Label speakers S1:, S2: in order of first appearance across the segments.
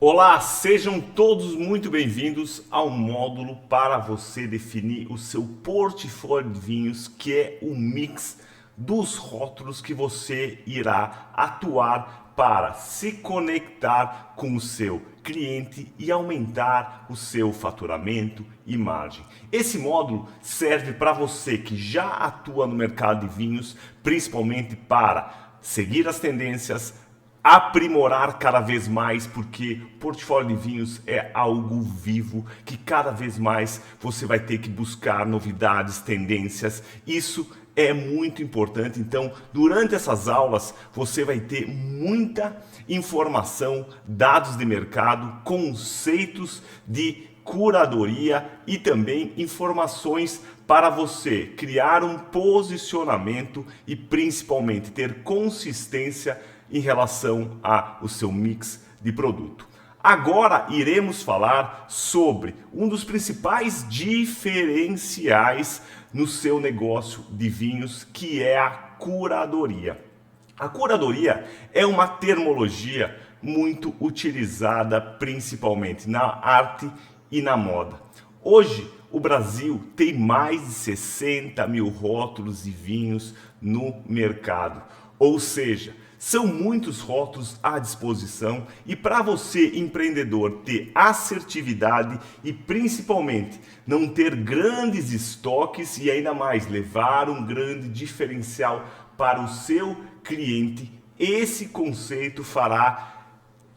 S1: Olá, sejam todos muito bem-vindos ao módulo para você definir o seu portfólio de vinhos, que é o mix dos rótulos que você irá atuar para se conectar com o seu cliente e aumentar o seu faturamento e margem. Esse módulo serve para você que já atua no mercado de vinhos, principalmente para seguir as tendências, aprimorar cada vez mais, porque portfólio de vinhos é algo vivo que cada vez mais você vai ter que buscar novidades, tendências. Isso é muito importante. Então, durante essas aulas, você vai ter muita informação, dados de mercado, conceitos de curadoria e também informações para você criar um posicionamento e principalmente ter consistência em relação ao seu mix de produto. Agora iremos falar sobre um dos principais diferenciais no seu negócio de vinhos, que é a curadoria. A curadoria é uma terminologia muito utilizada principalmente na arte e na moda. Hoje, o Brasil tem mais de 60 mil rótulos de vinhos no mercado, ou seja, são muitos rótulos à disposição, e para você, empreendedor, ter assertividade e principalmente não ter grandes estoques e ainda mais levar um grande diferencial para o seu cliente, esse conceito fará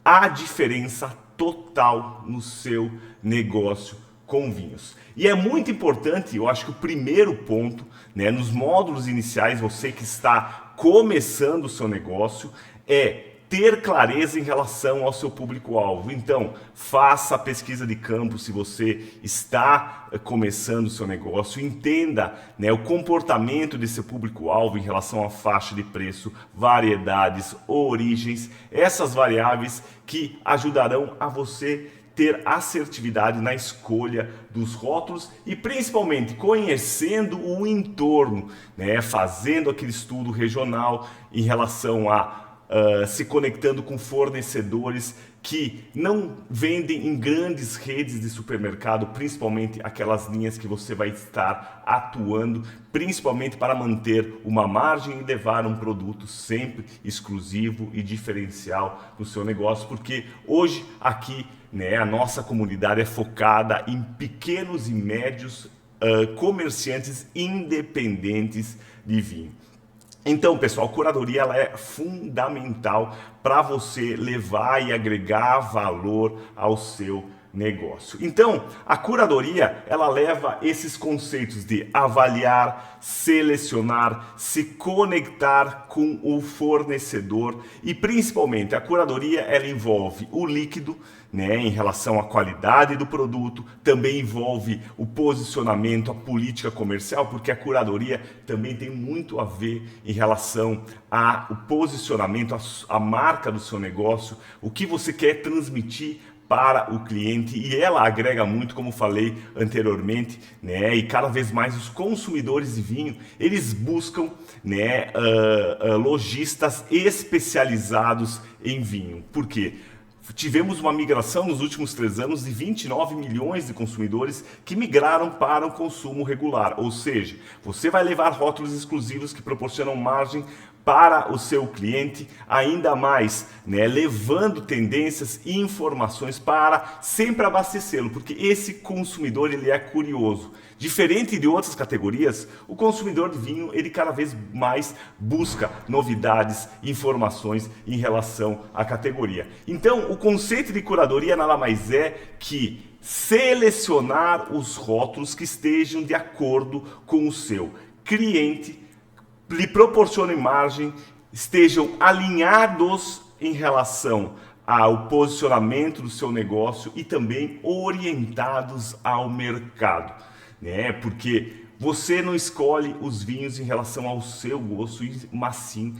S1: a diferença total no seu negócio com vinhos. E é muito importante, eu acho que o primeiro ponto, nos módulos iniciais, você que está começando o seu negócio, é ter clareza em relação ao seu público-alvo. Então, faça a pesquisa de campo se você está começando o seu negócio, entenda o comportamento desse público-alvo em relação à faixa de preço, variedades, origens, essas variáveis que ajudarão a você ter assertividade na escolha dos rótulos e principalmente conhecendo o entorno, fazendo aquele estudo regional em relação a se conectando com fornecedores que não vendem em grandes redes de supermercado, principalmente aquelas linhas que você vai estar atuando, principalmente para manter uma margem e levar um produto sempre exclusivo e diferencial no seu negócio, porque hoje aqui a nossa comunidade é focada em pequenos e médios comerciantes independentes de vinho. Então, pessoal, a curadoria ela é fundamental para você levar e agregar valor ao seu negócio. Então, a curadoria ela leva esses conceitos de avaliar, selecionar, se conectar com o fornecedor e principalmente a curadoria ela envolve o líquido, em relação à qualidade do produto, também envolve o posicionamento, a política comercial, porque a curadoria também tem muito a ver em relação ao posicionamento, a marca do seu negócio, o que você quer transmitir para o cliente, e ela agrega muito, como falei anteriormente, e cada vez mais os consumidores de vinho, eles buscam lojistas especializados em vinho. Por quê? Tivemos uma migração nos últimos 3 anos de 29 milhões de consumidores que migraram para o consumo regular, ou seja, você vai levar rótulos exclusivos que proporcionam margem para o seu cliente, ainda mais, levando tendências e informações para sempre abastecê-lo, porque esse consumidor ele é curioso. Diferente de outras categorias, o consumidor de vinho ele cada vez mais busca novidades, informações em relação à categoria. Então, o conceito de curadoria nada mais é que selecionar os rótulos que estejam de acordo com o seu cliente, lhe proporcionem margem, estejam alinhados em relação ao posicionamento do seu negócio e também orientados ao mercado, Porque você não escolhe os vinhos em relação ao seu gosto, mas sim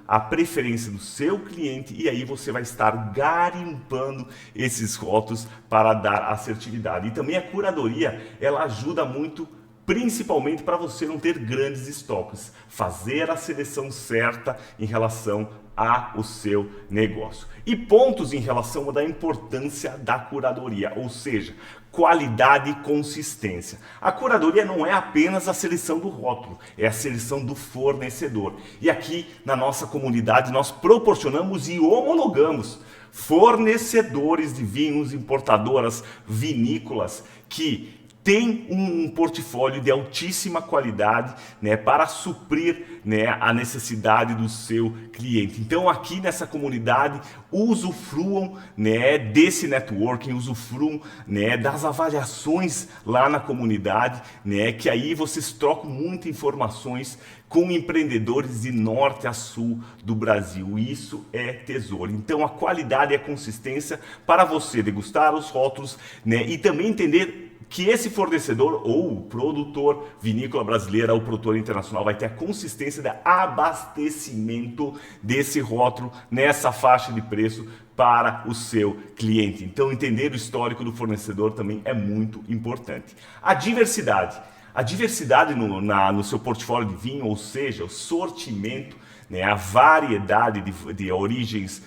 S1: à preferência do seu cliente, e aí você vai estar garimpando esses rótulos para dar assertividade. E também a curadoria, ela ajuda muito principalmente para você não ter grandes estoques, fazer a seleção certa em relação ao seu negócio. E pontos em relação à importância da curadoria, ou seja, qualidade e consistência. A curadoria não é apenas a seleção do rótulo, é a seleção do fornecedor. E aqui na nossa comunidade nós proporcionamos e homologamos fornecedores de vinhos, importadoras, vinícolas que tem um portfólio de altíssima qualidade, né, para suprir, né, a necessidade do seu cliente. Então aqui nessa comunidade usufruam, né, desse networking, usufruam, né, das avaliações lá na comunidade, né, que aí vocês trocam muitas informações com empreendedores de norte a sul do Brasil. Isso é tesouro. Então a qualidade e a consistência para você degustar os rótulos, né, e também entender que esse fornecedor ou produtor vinícola brasileira ou produtor internacional vai ter a consistência de abastecimento desse rótulo nessa faixa de preço para o seu cliente. Então entender o histórico do fornecedor também é muito importante. A diversidade no seu portfólio de vinho, ou seja, o sortimento, né, a variedade de origens,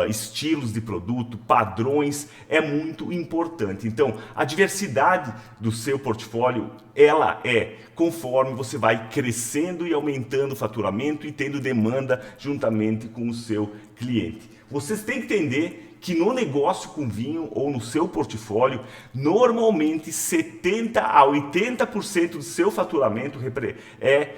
S1: estilos de produto, padrões, é muito importante. Então, a diversidade do seu portfólio, ela é conforme você vai crescendo e aumentando o faturamento e tendo demanda juntamente com o seu cliente. Vocês têm que entender que no negócio com vinho ou no seu portfólio, normalmente 70 a 80% do seu faturamento é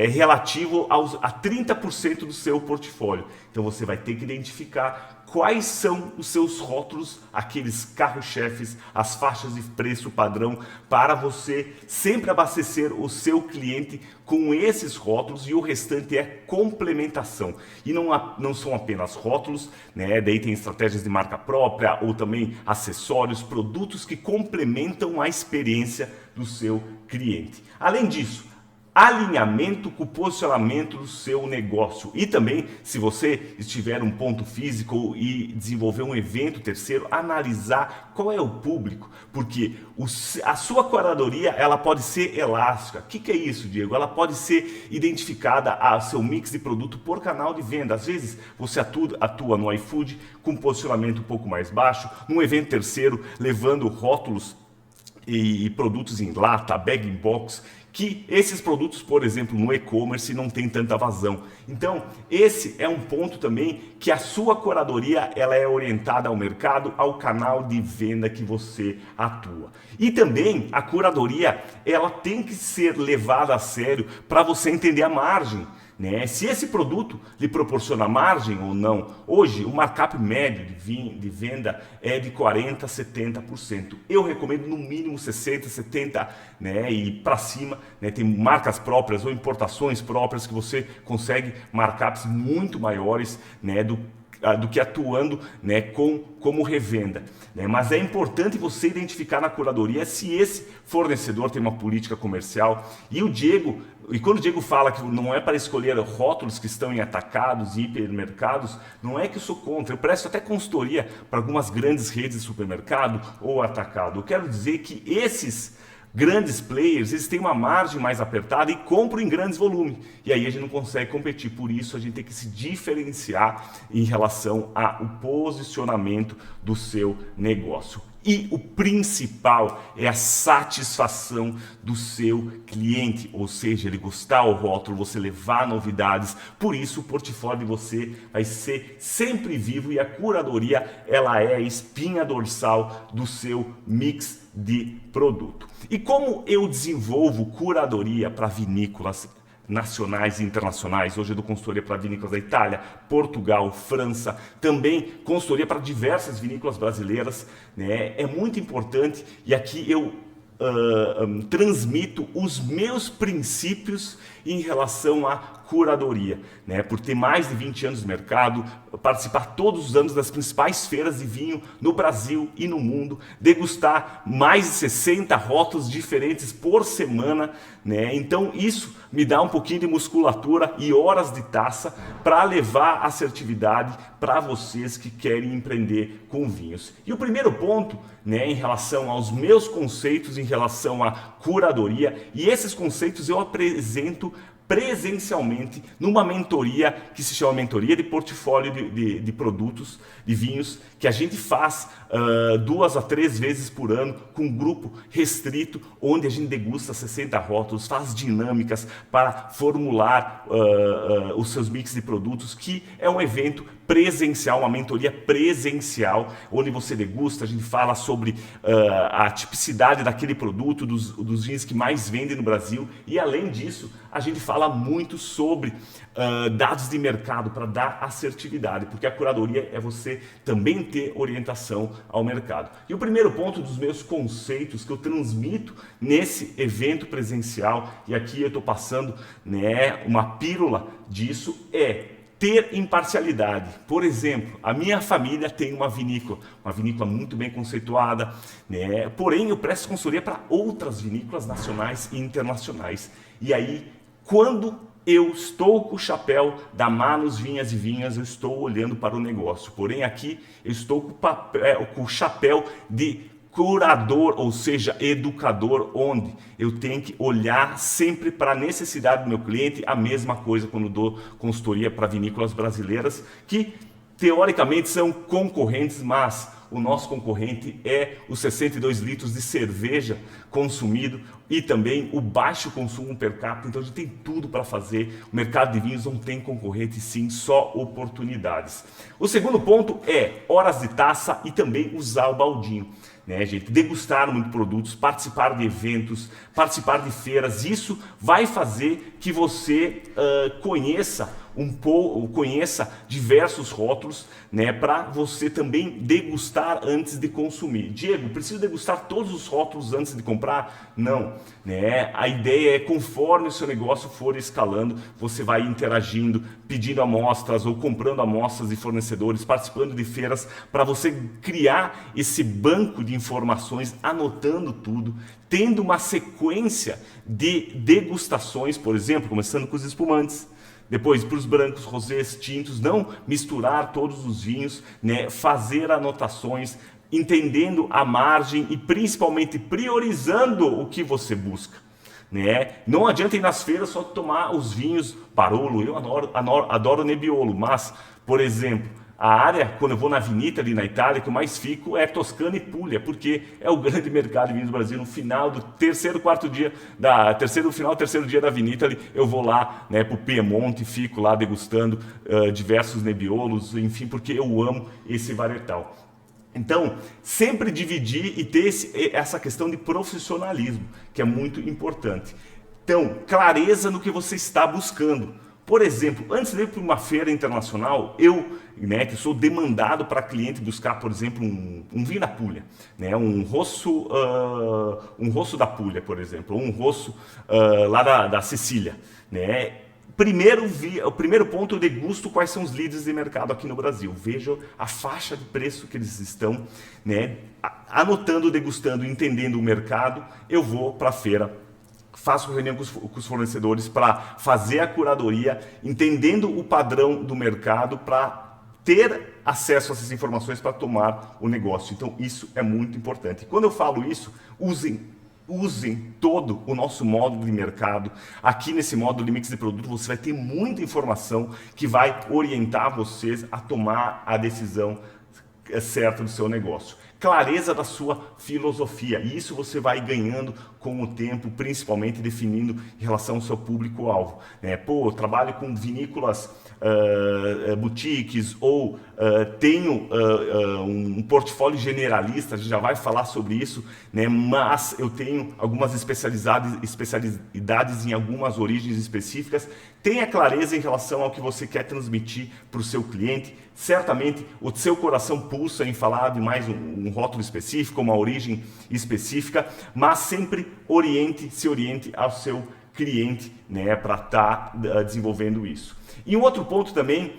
S1: relativo a 30% do seu portfólio. Então você vai ter que identificar quais são os seus rótulos, aqueles carro-chefes, as faixas de preço padrão, para você sempre abastecer o seu cliente com esses rótulos, e o restante é complementação. E não são apenas rótulos, né? Daí tem estratégias de marca própria ou também acessórios, produtos que complementam a experiência do seu cliente. Além disso, alinhamento com o posicionamento do seu negócio. E também, se você estiver um ponto físico e desenvolver um evento terceiro, analisar qual é o público, porque a sua curadoria, ela pode ser elástica. O que é isso, Diego? Ela pode ser identificada a seu mix de produto por canal de venda. Às vezes você atua no iFood com um posicionamento um pouco mais baixo, num evento terceiro, levando rótulos e produtos em lata, bag-in-box, que esses produtos, por exemplo, no e-commerce não tem tanta vazão. Então, esse é um ponto também que a sua curadoria, ela é orientada ao mercado, ao canal de venda que você atua. E também a curadoria, ela tem que ser levada a sério para você entender a margem, né? Se esse produto lhe proporciona margem ou não. Hoje o markup médio de venda é de 40% a 70%. Eu recomendo no mínimo 60%, 70%, né? E para cima, né? Tem marcas próprias ou importações próprias que você consegue markups muito maiores, né? Do que atuando, né, como revenda, né? Mas é importante você identificar na curadoria se esse fornecedor tem uma política comercial. E quando o Diego fala que não é para escolher rótulos que estão em atacados e hipermercados, não é que eu sou contra. Eu presto até consultoria para algumas grandes redes de supermercado ou atacado. Eu quero dizer que esses grandes players, eles têm uma margem mais apertada e compram em grandes volumes. E aí a gente não consegue competir. Por isso a gente tem que se diferenciar em relação ao posicionamento do seu negócio. E o principal é a satisfação do seu cliente, ou seja, ele gostar do rótulo, você levar novidades. Por isso o portfólio de você vai ser sempre vivo e a curadoria, ela é a espinha dorsal do seu mix de produto. E como eu desenvolvo curadoria para vinícolas nacionais e internacionais? Hoje eu dou consultoria para vinícolas da Itália, Portugal, França, também consultoria para diversas vinícolas brasileiras, né? É muito importante, e aqui eu transmito os meus princípios em relação à curadoria, né? Por ter mais de 20 anos no mercado, participar todos os anos das principais feiras de vinho no Brasil e no mundo, degustar mais de 60 rótulos diferentes por semana, né? Então isso me dá um pouquinho de musculatura e horas de taça para levar assertividade para vocês que querem empreender com vinhos. E o primeiro ponto, né, em relação aos meus conceitos, em relação à curadoria, e esses conceitos eu apresento presencialmente numa mentoria que se chama Mentoria de Portfólio de Produtos, de vinhos, que a gente faz 2 a 3 vezes por ano com um grupo restrito, onde a gente degusta 60 rótulos, faz dinâmicas para formular os seus mix de produtos, que é um evento presencial, uma mentoria presencial, onde você degusta, a gente fala sobre a tipicidade daquele produto, dos vinhos que mais vendem no Brasil, e além disso, a gente fala muito sobre dados de mercado para dar assertividade, porque a curadoria é você também ter orientação ao mercado. E o primeiro ponto dos meus conceitos que eu transmito nesse evento presencial, e aqui eu estou passando, né, uma pílula disso, é ter imparcialidade. Por exemplo, a minha família tem uma vinícola muito bem conceituada, né? Porém, eu presto consultoria para outras vinícolas nacionais e internacionais. E aí, quando eu estou com o chapéu da Manus Vinhas e Vinhas, eu estou olhando para o negócio. Porém, aqui eu estou com o chapéu de curador, ou seja, educador, onde eu tenho que olhar sempre para a necessidade do meu cliente. A mesma coisa quando dou consultoria para vinícolas brasileiras, que teoricamente são concorrentes, mas o nosso concorrente é os 62 litros de cerveja consumido e também o baixo consumo per capita. Então a gente tem tudo para fazer. O mercado de vinhos não tem concorrente, sim, só oportunidades. O segundo ponto é horas de taça e também usar o baldinho, né, gente? Degustar muitos produtos, participar de eventos, participar de feiras. Isso vai fazer que você conheça diversos rótulos, né, para você também degustar antes de consumir. Diego, preciso degustar todos os rótulos antes de comprar? Não, né? A ideia é, conforme o seu negócio for escalando, você vai interagindo, pedindo amostras ou comprando amostras de fornecedores, participando de feiras, para você criar esse banco de informações, anotando tudo, tendo uma sequência de degustações, por exemplo, começando com os espumantes, depois para os brancos, rosés, tintos, não misturar todos os vinhos, né? Fazer anotações, entendendo a margem e principalmente priorizando o que você busca, né? Não adianta ir nas feiras só tomar os vinhos Barolo. Eu adoro Nebbiolo, mas, por exemplo, a área, quando eu vou na Vinita ali na Itália, que eu mais fico é Toscana e Puglia, porque é o grande mercado de vinhos do Brasil. No final do terceiro dia da Vinita ali, eu vou lá, né, para o Piemonte, fico lá degustando diversos Nebbiolos, enfim, porque eu amo esse varietal. Então, sempre dividir e ter essa questão de profissionalismo, que é muito importante. Então, clareza no que você está buscando. Por exemplo, antes de ir para uma feira internacional, né, que sou demandado para cliente buscar, por exemplo, um vinho da Puglia, né, um rosso da Puglia, por exemplo, ou um rosso lá da Sicília, né? O primeiro ponto, eu degusto quais são os líderes de mercado aqui no Brasil. Vejo a faixa de preço que eles estão, né, anotando, degustando, entendendo o mercado. Eu vou para a feira, faço reunião com os fornecedores para fazer a curadoria, entendendo o padrão do mercado, para ter acesso a essas informações para tomar o negócio. Então isso é muito importante. E quando eu falo isso, usem todo o nosso módulo de mercado. Aqui nesse módulo de mix de produto você vai ter muita informação que vai orientar vocês a tomar a decisão certa do seu negócio. Clareza da sua filosofia, e isso você vai ganhando com o tempo, principalmente definindo em relação ao seu público-alvo, né? Eu trabalho com vinícolas, boutiques, ou tenho um portfólio generalista, a gente já vai falar sobre isso, né? Mas eu tenho algumas especialidades em algumas origens específicas. Tenha clareza em relação ao que você quer transmitir para o seu cliente. Certamente o seu coração pulsa em falar de mais um rótulo específico, uma origem específica, mas sempre se oriente ao seu cliente, né, para estar desenvolvendo isso. E um outro ponto também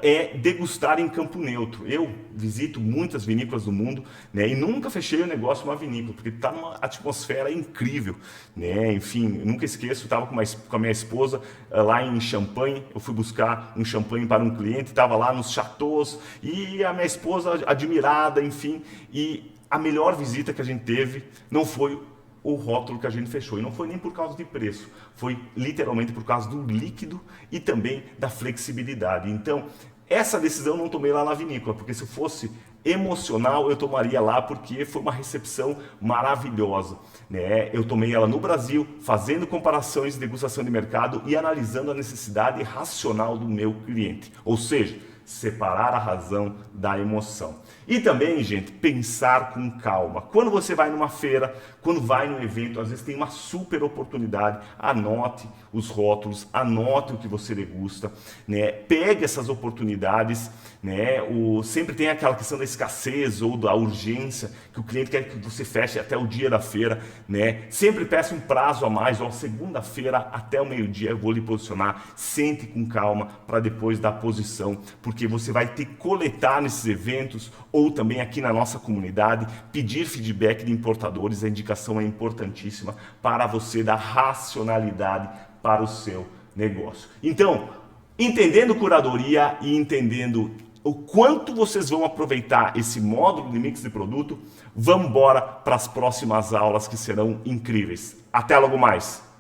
S1: é degustar em campo neutro. Eu visito muitas vinícolas do mundo, né, e nunca fechei o negócio numa vinícola, porque está numa atmosfera incrível, né? Enfim, nunca esqueço, estava com a minha esposa lá em Champagne. Eu fui buscar um champanhe para um cliente, estava lá nos chateaus, e a minha esposa admirada, enfim. E a melhor visita que a gente teve não foi o rótulo que a gente fechou. E não foi nem por causa de preço, foi literalmente por causa do líquido e também da flexibilidade. Então, essa decisão eu não tomei lá na vinícola, porque se fosse emocional eu tomaria lá, porque foi uma recepção maravilhosa, né? Eu tomei ela no Brasil, fazendo comparações de degustação de mercado e analisando a necessidade racional do meu cliente, ou seja, separar a razão da emoção. E também, gente, pensar com calma. Quando você vai numa feira, quando vai num evento, às vezes tem uma super oportunidade, anote os rótulos, anote o que você degusta, né? Pegue essas oportunidades, né? Sempre tem aquela questão da escassez ou da urgência, que o cliente quer que você feche até o dia da feira, né? Sempre peça um prazo a mais, ou segunda-feira até o meio-dia eu vou lhe posicionar. Sente com calma para depois dar posição, porque você vai ter que coletar nesses eventos ou também aqui na nossa comunidade, pedir feedback de importadores. A indicação é importantíssima para você dar racionalidade para o seu negócio. Então, entendendo curadoria e entendendo o quanto vocês vão aproveitar esse módulo de mix de produto, vamos embora para as próximas aulas que serão incríveis. Até logo mais!